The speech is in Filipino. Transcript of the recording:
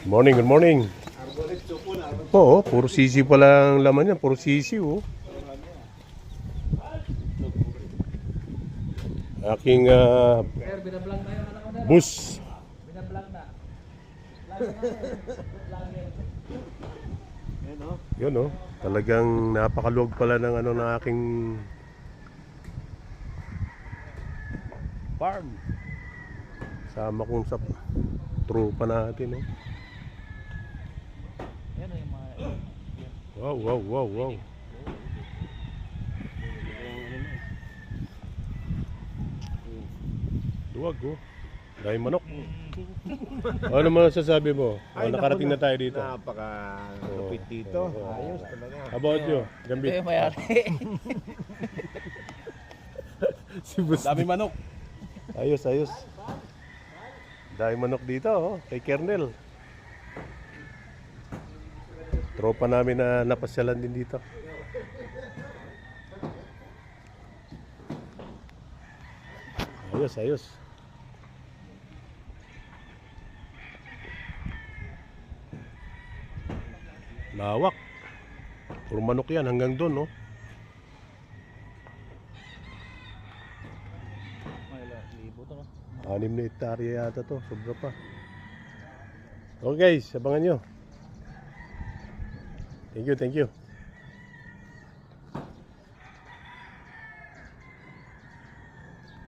Morning, good morning. Oo, puro sisi pala ang laman niya. Puro sisi, oh. Aking bus. Yun, oh. Talagang napakaluwag pala ng ano ng aking farm. Sama kong sa tropa natin, oh. Wow, wow, wow, wow. Duwag, oh. Dahil manok. Ano naman sasabi mo? Ay, Nakarating na tayo dito. Napaka-lupit dito. Ayos talaga. About you, Gambit. Si Bus. Dami manok. Ayos, ayos. Dahil manok dito, oh. Kay Kernel. Tropa namin na napasyalan din dito. Ayos, ayos. Lawak. Puro manok yan hanggang doon, no? Anim na hektarya yata to. Sobra pa. Okay guys, abangan nyo. Thank you, thank you.